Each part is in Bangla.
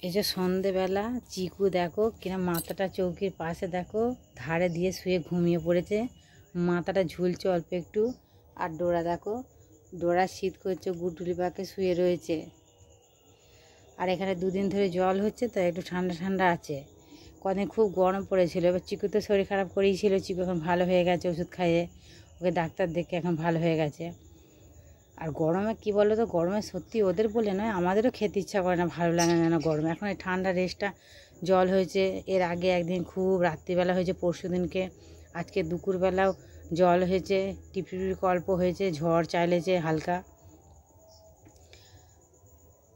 এই যে সন্ধেবেলা চিকু দেখো কিনা মাথাটা চৌকির পাশে দেখো ধারে দিয়ে শুয়ে ঘুমিয়ে পড়েছে, মাথাটা ঝুলছে অল্প একটু। আর ডোরা দেখো, ডোরা শীত করছে, গুটুলি পাকে শুয়ে রয়েছে। আর এখানে দুদিন ধরে জল হচ্ছে তো একটু ঠান্ডা ঠান্ডা আছে। কদিন খুব গরম পড়েছিল, এবার চিকু তো শরীর খারাপ করেই ছিল। চিকু এখন ভালো হয়ে গেছে, ওষুধ খাইয়ে ওকে ডাক্তার দেখে এখন ভালো হয়ে গেছে। আর গরমে কি বলো তো, গরমে সত্যি ওদের বলে নয়, আমাদেরও খেতে ইচ্ছা করে না, ভালো লাগে না গরমে। এখন এই ঠান্ডা রেসটা জল হয়েছে, এর আগে একদিন খুব রাত্রিবেলা হয়েছে, পরশু দিনকে। আজকে দুপুরবেলাও জল হয়েছে, টিপটিপি অল্প হয়েছে, ঝড় চাইলেছে হালকা।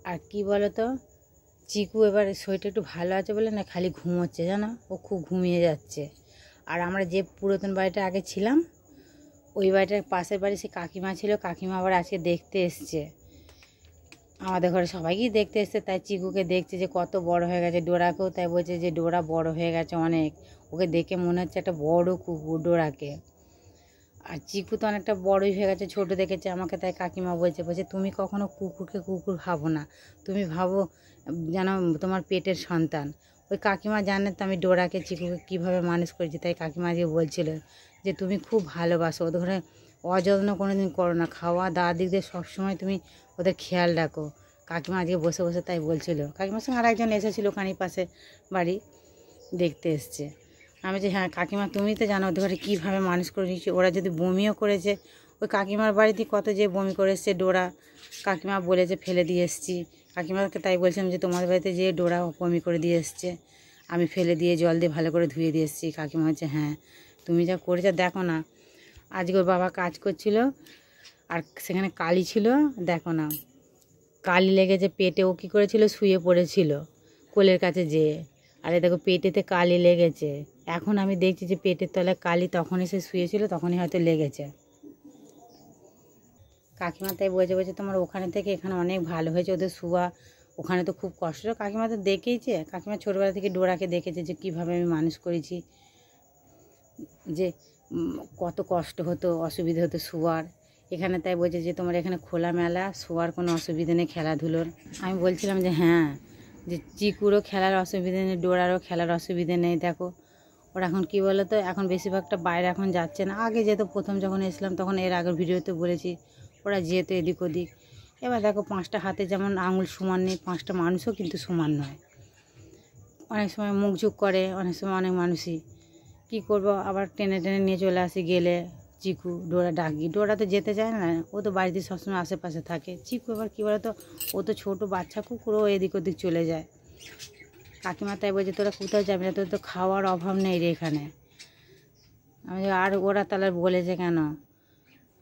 আর কি বলো তো, চিকু এবার শরীরটা একটু ভালো আছে বলে না খালি ঘুমোচ্ছে, জানো, ও খুব ঘুমিয়ে যাচ্ছে। আর আমরা যে পুরাতন বাড়িটা আগে ছিলাম, ওই বাড়িটার পাশের বাড়ি সে কাকিমা ছিল, কাকিমা আবার আজকে দেখতে এসছে আমাদের ঘরে, সবাইকেই দেখতে এসছে। তাই চিকুকে দেখছে যে কত বড় হয়ে গেছে, ডোরাকেও তাই বলছে যে ডোরা বড় হয়ে গেছে অনেক। ওকে দেখে মনে হচ্ছে একটা বড় কুকুর ডোরাকে। আর চিকু তো অনেকটা বড়ই হয়ে গেছে, ছোট দেখেছে আমাকে, তাই কাকিমা বলছে তুমি কখনো কুকুরকে কুকুর ভাবো না, তুমি ভাবো যেন তোমার পেটের সন্তান। ওই কাকিমা জানে তো আমি ডোরাকে চিকুকে কীভাবে মানুষ করেছি, তাই কাকিমা যে বলছিল যে তুমি খুব ভালোবাসো ওদের ঘরে, অযত্ন কোনো দিন করো না, খাওয়া দাওয়ার দিক দিয়ে সবসময় তুমি ওদের খেয়াল রাখো। কাকিমা আজকে বসে বসে তাই বলছিল। কাকিমার সঙ্গে আর একজন এসেছিলো ওখানে পাশে বাড়ি, দেখতে এসছে। আমি যে হ্যাঁ কাকিমা তুমি তো জানো ওদের ঘরে কীভাবে মানুষ করে নিয়েছি। ওরা যদি বমিও করেছে, ওই কাকিমার বাড়িতে কত যে বমি করে এসছে ডোরা, কাকিমা বলেছে ফেলে দিয়ে এসছি। কাকিমাকে তাই বলছিলাম যে তোমাদের বাড়িতে যে ডোরা বমি করে দিয়ে এসছে, আমি ফেলে দিয়ে জল দিয়ে ভালো করে ধুয়ে দিয়ে এসছি। কাকিমা হচ্ছে হ্যাঁ তুমি যা করেছো দেখো না। আজকে ওর বাবা কাজ করছিল, আর সেখানে কালি ছিল, দেখো না কালি লেগেছে পেটে। ও কী করেছিল, শুয়ে পড়েছিল কোলের কাছে যেয়ে, আরে দেখো পেটেতে কালি লেগেছে। এখন আমি দেখছি যে পেটের তলায় কালি, তখনই সে শুয়েছিল, তখনই হয়তো লেগেছে। কাকিমা তাই বলছে তোমার ওখানে থেকে এখানে অনেক ভালো হয়েছে, ওদের শুয়া ওখানে তো খুব কষ্ট। কাকিমা তো দেখেইছে, কাকিমা ছোটোবেলা থেকে ডোরাকে দেখেছে যে কীভাবে আমি মানুষ করেছি, যে কত কষ্ট হতো, অসুবিধা হতো শোয়ার। এখানে তাই বলছে যে তোমার এখানে খোলামেলা, শোয়ার কোনো অসুবিধা নেই, খেলাধুলোর। আমি বলছিলাম যে হ্যাঁ, যে চিকুরও খেলার অসুবিধে নেই, ডোরারও খেলার অসুবিধে নেই। দেখো ওরা এখন কী বলো তো, এখন বেশিরভাগটা বাইরে এখন যাচ্ছে না। আগে যেহেতু প্রথম যখন এসলাম তখন এর আগের ভিডিওতে বলেছি ওরা যেহেতু এদিক ওদিক। এবার দেখো পাঁচটা হাতে যেমন আঙুল সমান নেই, পাঁচটা মানুষও কিন্তু সমান নয়। অনেক সময় মুখ ঝুঁক করে, অনেক সময় অনেক মানুষই কী করবো, আবার টেনে টেনে নিয়ে চলে আসি গেলে। চিকু ডোরা ডাকি, ডোরা তো যেতে চায় না, ও তো বাড়িতে সবসময় আশেপাশে থাকে। চিকু এবার কী বলো তো, ও তো ছোটো বাচ্চা কুকুর, ও এদিক ওদিক চলে যায়। কাকিমা তাই বলছে তোরা কোথাও যাবি না, তোর তো খাওয়ার অভাব নেই রে এখানে। আমি আর ওরা তাহলে বলেছে কেন,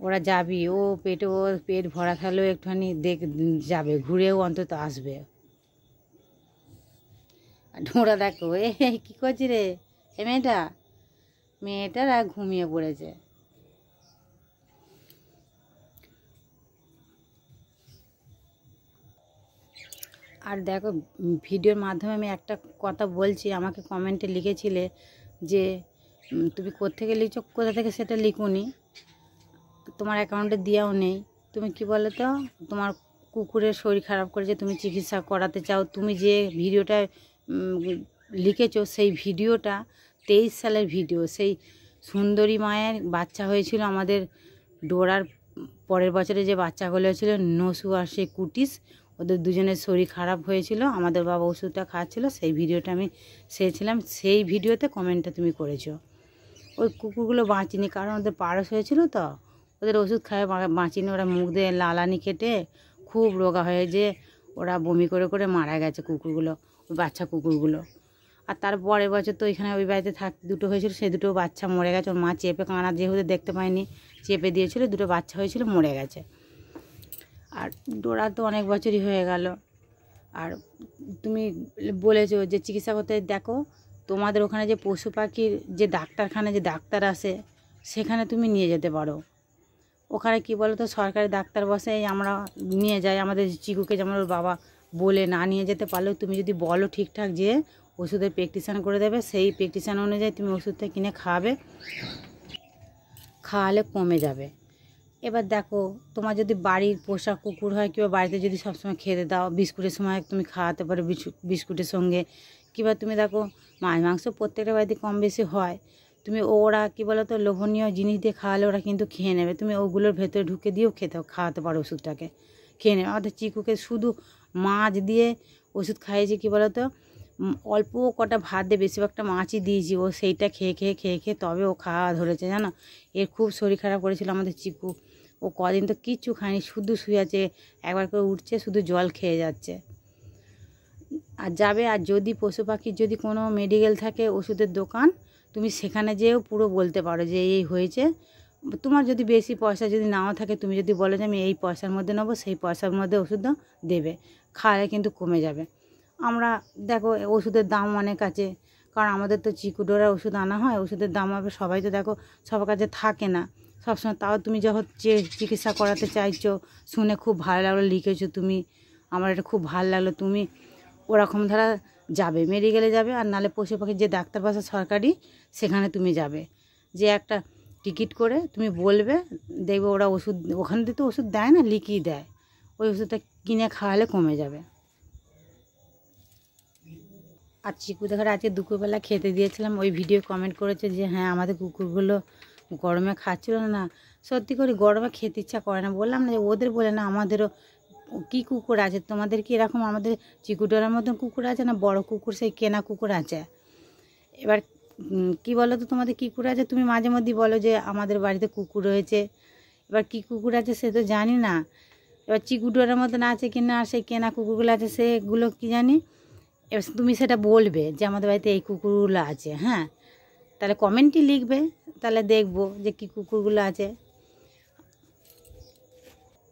ওরা যাবি, ও পেটে ও পেট ভরা থাকলেও একটুখানি যাবে, ঘুরেও অন্তত আসবে। ডোরা দেখো এ কী করছি রে, এ মেয়েটার আর ঘুমিয়ে পড়েছে। আর দেখো ভিডিওর মাধ্যমে আমি একটা কথা বলছি, আমাকে কমেন্টে লিখেছিলে যে তুমি কোত্থেকে লিখছো, কোথা থেকে সেটা লিখুনি, তোমার অ্যাকাউন্টে দেওয়াও নেই। তুমি কি বলো তো, তোমার কুকুরের শরীর খারাপ করেছে, তুমি চিকিৎসা করাতে চাও। তুমি যে ভিডিওটা লিখেছো সেই ভিডিওটা 23 সালের ভিডিও, সেই সুন্দরী মায়ের বাচ্চা হয়েছিল আমাদের ডোরার পরের বছরে, যে বাচ্চাগুলো হয়েছিল নসু আর সেই কুটিস, ওদের দুজনের শরীর খারাপ হয়েছিল, আমাদের বাবা ওষুধটা খাচ্ছিল, সেই ভিডিওটা আমি সেছিলাম। সেই ভিডিওতে কমেন্টটা তুমি করেছো। ওই কুকুরগুলো বাঁচিনি, কারণ ওদের পারস হয়েছিল তো, ওদের ওষুধ খায় বাঁচিনি। ওরা মুখ দিয়ে লালানি কেটে খুব রোগা হয়ে যে ওরা বমি করে করে মারা গেছে কুকুরগুলো, ওই বাচ্চা কুকুরগুলো। আর তার পরের বছর তো ওইখানে ওই বাড়িতে দুটো হয়েছিল, সেই দুটো বাচ্চা মরে গেছে। ওর মা চেপে, কানা যেহেতু দেখতে পায়নি চেপে দিয়েছিল, দুটো বাচ্চা হয়েছিল, মরে গেছে। আর ডোরা তো অনেক বছরই হয়ে গেল। আর তুমি বলেছো যে চিকিৎসা করতে, দেখো তোমাদের ওখানে যে পশু পাখির যে ডাক্তারখানা, যে ডাক্তার আসে, সেখানে তুমি নিয়ে যেতে পারো। ওখানে কি বলো তো, সরকারি ডাক্তার বসে, আমরা নিয়ে যাই আমাদের চিকুকে, যেমন ওর বাবা বলে না নিয়ে যেতে পারলেও তুমি যদি বলো ঠিকঠাক যে ওষুধের প্রেসক্রিপশান করে দেবে, সেই প্রেসক্রিপশান অনুযায়ী তুমি ওষুধটা কিনে খাওয়াবে, খাওয়ালে কমে যাবে। এবার দেখো, তোমার যদি বাড়ির পোষা কুকুর হয় কিংবা বাড়িতে যদি সবসময় খেতে দাও, বিস্কুটের সময় তুমি খাওয়াতে পারো বিস্কুটের সঙ্গে, কিংবা তুমি দেখো মাছ মাংস প্রত্যেকটা বাড়িতে কম বেশি হয়, তুমি ওরা কী বলো তো লোভনীয় জিনিস দিয়ে খাওয়ালে ওরা কিন্তু খেয়ে নেবে, তুমি ওগুলোর ভেতরে ঢুকে দিয়েও খাওয়াতে পারো ওষুধটাকে, খেয়ে নেবে। আমাদের চিকুকে শুধু মাছ দিয়ে ওষুধ খাইয়েছি, কী বলো তো অল্প কটা ভাত দিয়ে বেশিরভাগটা মাছই দিয়েছি, ও সেইটা খেয়ে খেয়ে খেয়ে খেয়ে তবে ও খাওয়া ধরেছে জানো। এর খুব শরীর খারাপ করেছিল আমাদের চিকু, ও কদিন তো কিচ্ছু খায়নি, শুধু শুয়ে আছে, একবার করে উঠছে শুধু জল খেয়ে যাচ্ছে। আর যাবে, আর যদি পশু পাখির যদি কোনো মেডিকেল থাকে ওষুধের দোকান, তুমি সেখানে যেয়েও পুরো বলতে পারো যে এই হয়েছে। তোমার যদি বেশি পয়সা যদি নাও থাকে, তুমি যদি বলো যে আমি এই পয়সার মধ্যে নেবো, সেই পয়সার মধ্যে ওষুধটা দেবে, খাওয়ালে কিন্তু কমে যাবে। আমরা দেখো ওষুধের দাম অনেক আছে, কারণ আমাদের তো চিকুডোরা ওষুধ আনা হয়, ওষুধের দাম হবে, সবাই তো দেখো সবার কাছে থাকে না সবসময়। তাও তুমি যখন চিকিৎসা করাতে চাইছো, শুনে খুব ভালো লাগলো, লিখেছো তুমি, আমার এটা খুব ভালো লাগলো। তুমি ওরকম ধারা যাবে, মেডিকেলে যাবে, আর নাহলে পশু পাখির যে ডাক্তার বাসা সরকারি, সেখানে তুমি যাবে, যে একটা টিকিট করে তুমি বলবে, দেখবে ওরা ওষুধ ওখান থেকে তো ওষুধ দেয় না, লিখিয়ে দেয়, ওই ওষুধটা কিনে খাওয়ালে কমে যাবে। আর চিকু দেখার আজকে দুপুরবেলা খেতে দিয়েছিলাম, ওই ভিডিও কমেন্ট করেছে যে হ্যাঁ আমাদের কুকুরগুলো গরমে খাচ্ছিল না। সত্যি করে গরমে খেতে ইচ্ছা করে না, বললাম না যে ওদের বলে না, আমাদেরও কী কুকুর আছে, তোমাদের কি এরকম আমাদের চিকুডোরার মতন কুকুর আছে না বড় কুকুর, সেই কেনা কুকুর আছে? এবার কি বলো তো তোমাদের কী কুকুর আছে, তুমি মাঝে মধ্যেই বলো যে আমাদের বাড়িতে কুকুর রয়েছে, এবার কী কুকুর আছে সে তো জানি না। এবার চিকুডোরার মতন আছে কি না, সেই কেনা কুকুরগুলো আছে সেগুলো কি জানি। এবার তুমি সেটা বলবে যে আমাদের বাড়িতে এই কুকুরগুলো আছে, হ্যাঁ, তাহলে কমেন্টই লিখবে, তাহলে দেখবো যে কী কুকুরগুলো আছে।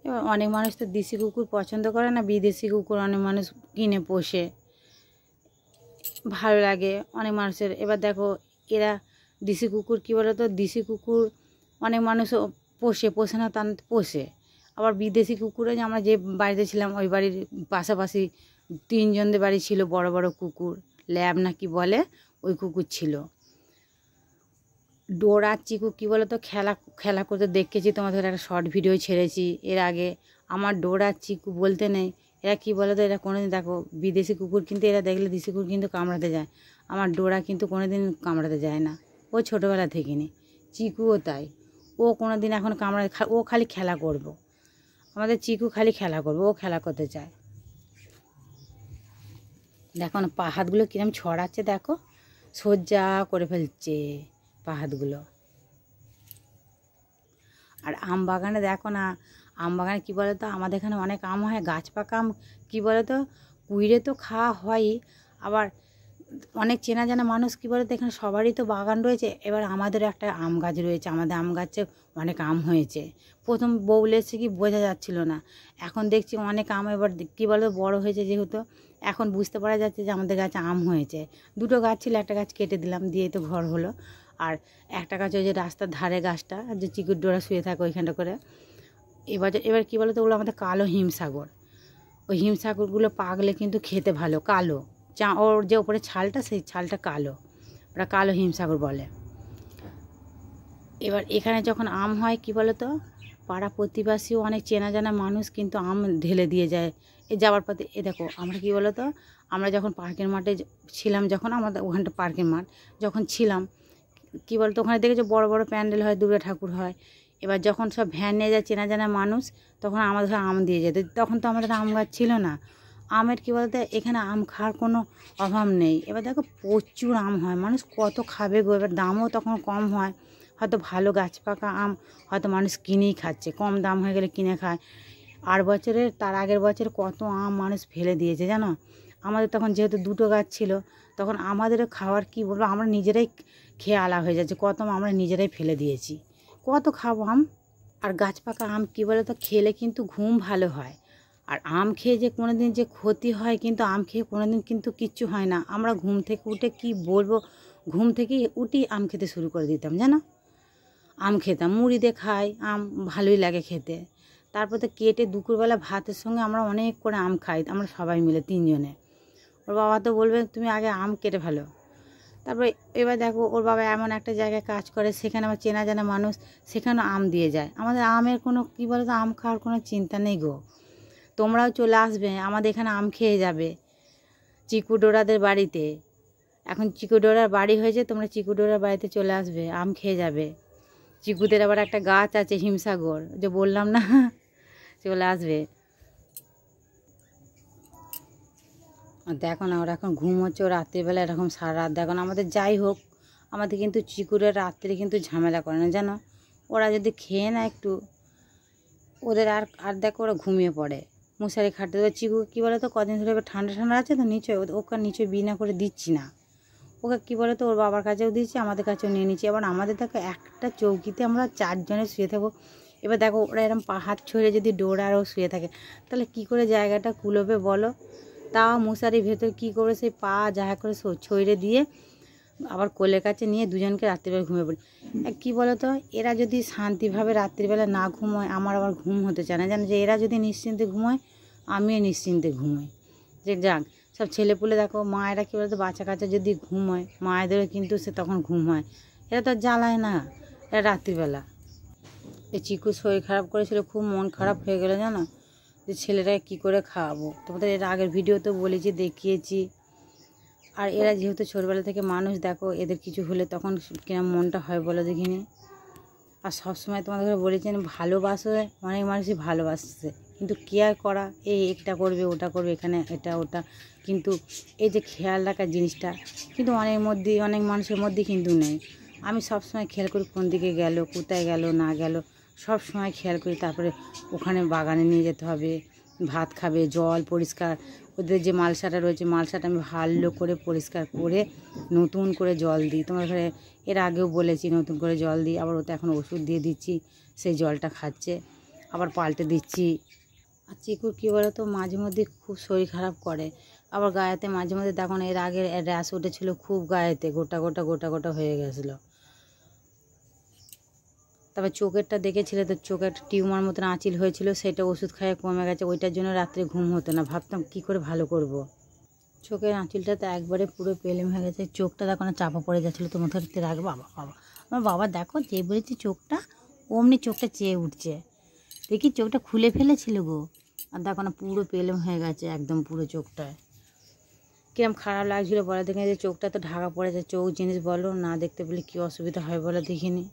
এবার অনেক মানুষ তো দেশি কুকুর পছন্দ করে না, বিদেশি কুকুর অনেক মানুষ কিনে পোষে, ভালো লাগে অনেক মানুষের। এবার দেখো এরা দেশি কুকুর কী বলো তো, দেশি কুকুর অনেক মানুষ পোষে না, তার পোষে। আবার বিদেশি কুকুরে যে আমরা যে বাড়িতে ছিলাম, ওই বাড়ির পাশাপাশি তিনজনদের বাড়ি ছিল বড় বড় কুকুর, ল্যাব না কি বলে, ওই কুকুর ছিল। ডোরা চিকু কী বলো তো খেলা করতে দেখেছি, তোমাদের একটা শর্ট ভিডিও ছেড়েছি এর আগে। আমার ডোরা চিকু বলতে নেই, এরা কী বলো তো, এরা কোনোদিন দেখো বিদেশি কুকুর কিন্তু এরা দেখলে দেশি কুকুর কিন্তু কামড়াতে যায়, আমার ডোরা কিন্তু কোনোদিন কামড়াতে যায় না, ও ছোটোবেলা থেকে নি। চিকুও তাই, ও কোনো দিন এখন ও খালি খেলা করবো, আমাদের চিকু খালি খেলা করবো, ও খেলা করতে চায়। দেখো না পা হাতগুলো কিরম ছড়াচ্ছে, দেখো সোজা করে ফেলছে পা হাতগুলো। আর আম বাগানে দেখো না, আম বাগানে কী বলো তো, আমাদের এখানে অনেক আম হয়, গাছ পাকা আম, কী বলো তো কুইরে তো খাওয়া হয়ই, আবার অনেক চেনা জানা মানুষ কী বলো তো, এখানে সবারই তো বাগান রয়েছে। এবার আমাদেরও একটা আম গাছ রয়েছে, আমাদের আম গাছে অনেক আম হয়েছে। প্রথম বউলে এসে কি বোঝা যাচ্ছিল না, এখন দেখছি অনেক আম, এবার কী বলো বড় হয়েছে যেহেতু, এখন বুঝতে পারা যাচ্ছে যে আমাদের গাছে আম হয়েছে। দুটো গাছ ছিল, একটা গাছ কেটে দিলাম, দিয়ে তো ঘর হলো। আর একটা গাছ ওই যে রাস্তার ধারে গাছটা, যে চিকুর ডোরা শুয়ে থাকে ওইখানটা করে। এবার কী বলো তো, ওগুলো আমাদের কালো হিমসাগর, ওই হিমসাগরগুলো পাকলে কিন্তু খেতে ভালো, কালো ওর যে ওপরে ছালটা, সেই ছালটা কালো, ওরা কালো হিমসাগর বলে। এবার এখানে যখন আম হয় কী বলো তো, পাড়া প্রতিবেশীও অনেক চেনা জানা মানুষ কিন্তু আম ঢেলে দিয়ে যায় এ যাওয়ার পথে। এ দেখো আমরা কী বলো তো, আমরা যখন পার্কের মাঠে ছিলাম, যখন আমাদের ওখানটা পার্কের মাঠ যখন ছিলাম, কী বলতো ওখানে দেখেছো বড় বড় প্যান্ডেল হয়, দুর্গা ঠাকুর হয়। এবার যখন সব ভ্যান নিয়ে যায় চেনা জানা মানুষ, তখন আমাদের আম দিয়ে যেত, তখন তো আমাদের আম গাছ ছিল না। আমের কী বলতে এখানে আম খাওয়ার কোনো অভাব নেই। এবার দেখো প্রচুর আম হয়, মানুষ কত খাবে গো, এবার দামও তখন কম হয়, হয়তো ভালো গাছ পাকা আম হয়তো মানুষ কিনেই খাচ্ছে, কম দাম হয়ে গেলে কিনে খায়। আর বছরের তার আগের বছর কত আম মানুষ ফেলে দিয়েছে জানো। আমাদের তখন যেহেতু দুটো গাছ ছিল, তখন আমাদেরও খাওয়ার কী বলবো, আমরা নিজেরাই খেয়ে আলা হয়ে যাচ্ছে, কত আমরা নিজেরাই ফেলে দিয়েছি, কত খাবো আম। আর গাছ পাকা আম কী বলে তো, খেলে কিন্তু ঘুম ভালো হয়। আর আম খেয়ে যে কোনো দিন যে ক্ষতি হয়, কিন্তু আম খেয়ে কোনো দিন কিন্তু কিচ্ছু হয় না। আমরা ঘুম থেকে উঠে কি বলবো, ঘুম থেকে উঠেই আম খেতে শুরু করে দিতাম জানো, আম খেতাম, মুড়ি দিয়ে খাই, আম ভালোই লাগে খেতে। তারপর তো কেটে দুপুরবেলা ভাতের সঙ্গে আমরা অনেক করে আম খাই, আমরা সবাই মিলে তিনজনে। ওর বাবা তো বলবে তুমি আগে আম কেটে ফেলো, তারপরে এবার দেখো ওর বাবা এমন একটা জায়গায় কাজ করে, সেখানে আমার চেনা জানা মানুষ, সেখানেও আম দিয়ে যায়। আমাদের আমের কোনো কী বলো তো, আম খাওয়ার কোনো চিন্তা নেই গো। তোমরাও চলে আসবে, আমাদের এখানে আম খেয়ে যাবে চিকু ডোরাদের বাড়িতে। এখন চিকু ডোরার বাড়ি হয়েছে, তোমরা চিকু ডোরার বাড়িতে চলে আসবে, আম খেয়ে যাবে। চিকুদের আবার একটা গাছ আছে হিমসাগর, যে বললাম না, চলে আসবে। আর দেখো না, ওরা এখন ঘুম হচ্ছে, ও রাত্রিবেলা এরকম সারা রাত দেখো না। আমাদের যাই হোক, আমাদের কিন্তু চিকুরের রাত্রে কিন্তু ঝামেলা করে না জানো। ওরা যদি খেয়ে না একটু, ওদের আর দেখো ওরা ঘুমিয়ে পড়ে, মশারি খাটতে দেবে। চিকু কী বলো তো, কদিন ধরে এবার ঠান্ডা ঠান্ডা আছে তো, নিচে ওকে নিচে বিনা করে দিচ্ছি না। ওকে কী বলো তো, ওর বাবার কাছেও দিচ্ছি, আমাদের কাছেও নিয়ে নিচ্ছি। এবার আমাদের দেখো একটা চৌকিতে আমরা 4 জনে শুয়ে থাকবো। এবার দেখো ওরা এরকম হাত ছড়ে যদি ডোরারও শুয়ে থাকে, তাহলে কি করে জায়গাটা কুলোবে বলো। তাও মশারির ভেতর কী করে সেই পা যাহা করে ছড়ে দিয়ে আবার কোলের কাছে নিয়ে দুজনকে রাত্রিবেলা ঘুমিয়ে পড়ি। কী বলো তো, এরা যদি শান্তিভাবে রাত্রিবেলা না ঘুমোয়, আমার আবার ঘুম হতে চায় না জানো। যে এরা যদি নিশ্চিন্তে ঘুমোয়, আমিও নিশ্চিন্তে ঘুমোই। যে যাক, সব ছেলেপুলে দেখো, মায়েরা কী বলতো, বাচ্চা কাচ্চা যদি ঘুমোয়, মায়েদেরও কিন্তু সে তখন ঘুম হয়। এরা তো জ্বালায় না, এরা রাত্রিবেলা। এই চিকু শরীর খারাপ করেছিল, খুব মন খারাপ হয়ে গেলো জানো, যে ছেলেটাকে কী করে খাওয়াবো। তোমাদের এর আগের ভিডিওতে বলেছি, দেখিয়েছি। আর এরা যেহেতু ছোটবেলা থেকে মানুষ, দেখো এদের কিছু হলে তখন কিরম মনটা হয় বলো দেখিনি। আর সবসময় তোমাদের বলেছেন ভালোবাসে, অনেক মানুষই ভালোবাসছে, কিন্তু কেয়ার করা, এই এটা করবে ওটা করবে, এখানে এটা ওটা, কিন্তু এই যে খেয়াল রাখার জিনিসটা কিন্তু অনেক মানুষের মধ্যে কিন্তু নেই। আমি সবসময় খেয়াল করি কোন দিকে গেল, কোথায় গেল না গেল, সব সময় খেয়াল করি। তারপরে ওখানে বাগানে নিয়ে যেতে হবে, ভাত খাবে, জল পরিষ্কার, ওদের যে মালসাটা রয়েছে, মালসাটা আমি ভালো করে পরিষ্কার করে নতুন করে জল দিই। তোমার ঘরে এর আগেও বলেছি, নতুন করে জল দিই। আবার ওতে এখন ওষুধ দিয়ে দিচ্ছি, সেই জলটা খাচ্ছে, আবার পাল্টে দিচ্ছি। আর চিকুর কী বলো তো, মাঝে মধ্যে খুব শরীর খারাপ করে, আবার গায়েতে মাঝে মধ্যে দেখো না, এর আগে র্যাশ উঠেছিল খুব গায়েতে, গোটা গোটা গোটা গোটা হয়ে গেছিলো। তারপর চোখেরটা দেখেছিলে তো, চোখে একটা টিউমার মতন আঁচিল হয়েছিল, সেটা ওষুধ খাইয়ে কমে গেছে। ওইটার জন্য রাত্রে ঘুম হতো না, ভাবতাম কী করে ভালো করব। চোখের আঁচিলটা তো একবারে পুরো পেলেম হয়ে গেছে, চোখটা দেখো না চাপা পড়ে যাচ্ছিলো। তো মুখে রাখ বাবা বাবা, আমার বাবা দেখো যে বলেছি চোখটা, অমনি চোখটা চেয়ে উঠছে, দেখি চোখটা খুলে ফেলেছিল গো। আর দেখো না পুরো পেলেম হয়ে গেছে একদম পুরো চোখটায়। কিরম খারাপ লাগছিলো বলো দেখে, যে চোখটা তো ঢাকা পড়ে যায়। চোখ জিনিস বলো না দেখতে পেলে কী অসুবিধা হয় বলো দেখিনি।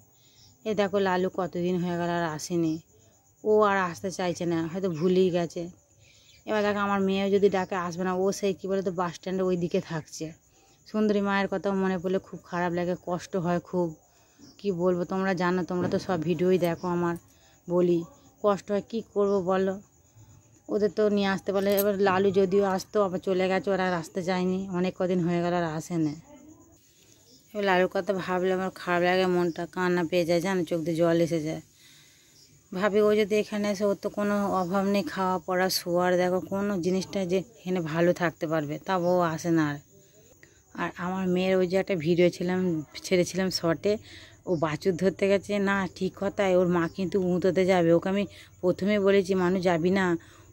এ দেখো লালু কতদিন হয়ে গেল আর আসেনি, ও আর আসতে চাইছে না, হয়তো ভুলেই গেছে। এবার দেখো আমার মেয়েও যদি ডাকে আসবে না, ও সেই কী বলে তো বাস স্ট্যান্ডে ওই দিকে থাকছে। সুন্দরী মায়ের কথা মনে পড়লে খুব খারাপ লাগে, কষ্ট হয় খুব। কি বলবো, তোমরা জানো, তোমরা তো সব ভিডিওই দেখো আমার, বলি কষ্ট হয়, কী করবো বলো। ওদের তো নিয়ে আসতে পারলে, এবার লালু যদিও আসতো, আবার চলে গেছে, ওরা আর আসতে চায়নি, অনেক কদিন হয়ে গেল আর আসে না। এবার লালুর কথা ভাবলে আমার খারাপ লাগে, মনটা কান্না পেয়ে যায় জানো, চোখ দিয়ে জল এসে যায়। ভাবি ও যদি এখানে এসে, ওর তো কোনো অভাব নেই, খাওয়া পড়া শোয়ার, দেখো কোনো জিনিসটা যে এখানে ভালো থাকতে পারবে, তা ও আসে না। আর আমার মেয়ের ওই যে একটা ভিডিও ছেড়েছিলাম শর্টে, ও বাছুর ধরতে গেছে না, ঠিক কথাই, ওর মা কিন্তু গুঁতোতে যাবে। ওকে আমি প্রথমে বলেছি, মানুষ যাবি না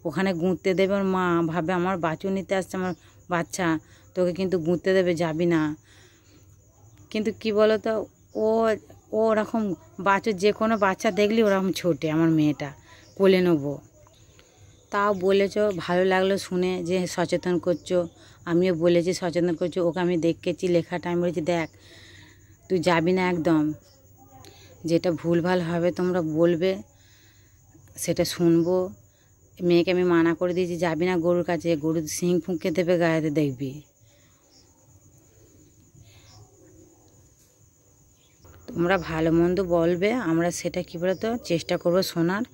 ওখানে, গুঁততে দেবে। ওর মা ভাবে আমার বাছুর নিতে আসছে আমার বাচ্চা, তোকে কিন্তু গুঁততে দেবে, যাবি না। কিন্তু কি বলো তো, ও ওরকম বাচ্চা, যে কোনো বাচ্চা দেখলি ওরকম ছোটে, আমার মেয়েটা কোলে নেবো। তাও বলেছো, ভালো লাগলো শুনে যে সচেতন করছো, আমিও বলেছি সচেতন করছো। ওকে আমি দেখেছি লেখাটা, আমি বলেছি দেখ তুই যাবি না একদম, যেটা ভুলভাল হবে তোমরা বলবে, সেটা শুনবো। মেয়েকে আমি মানা করে দিয়েছি, যাবি না গরুর কাছে, গরু শিং ফুঁকে দেবে গায়েতে, দেখবি। তোমরা ভালো মন্দ বলবে, আমরা সেটা কী বলে তো চেষ্টা করবো শোনার,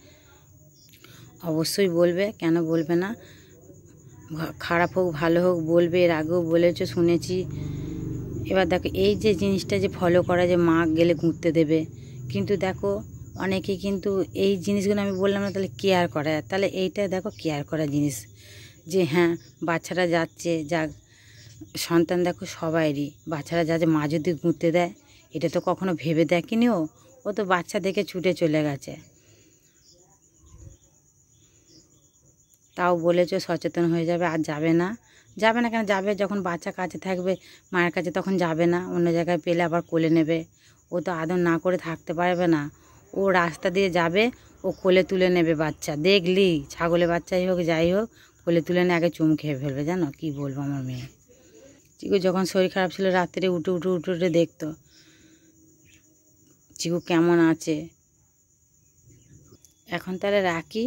অবশ্যই বলবে, কেন বলবে না। খারাপ হোক ভালো হোক বলবে, এর আগেও বলেছো শুনেছি। এবার দেখো এই যে জিনিসটা যে ফলো করা, যে মা গেলে ঘুরতে দেবে, কিন্তু দেখো অনেকে কিন্তু এই জিনিসগুলো আমি বললাম না, তাহলে কেয়ার করে, তাহলে এইটা দেখো কেয়ার করা জিনিস, যে হ্যাঁ বাচ্চারা যাচ্ছে, যাক সন্তান দেখো সবাইরই, বাচ্চারা যাচ্ছে, মা যদি ঘুরতে দেয়, এটা তো কখনো ভেবে দেখেনি। ও তো বাচ্চা দেখে ছুটে চলে গেছে। তাও বলেছে সচেতন হয়ে যাবে, আর যাবে না। যাবে না কেন, যাবে যখন বাচ্চা কাছে থাকবে মায়ের কাছে, তখন যাবে না, অন্য জায়গায় পেলে আবার কোলে নেবে। ও তো আদর না করে থাকতে পারবে না। ও রাস্তা দিয়ে যাবে, ও কোলে তুলে নেবে বাচ্চা। দেখলি ছাগলের বাচ্চাই হোক যাই হোক, কোলে তুলে নিয়ে আগে চুম খেয়ে ফেলবে। জানো কি বলবো, আমার মেয়ে চিকু যখন শরীর খারাপ ছিল রাত্রে উঠে উঠে উঠে উঠে দেখতো চিকু কেমন আছে। এখন তাহলে রাখি।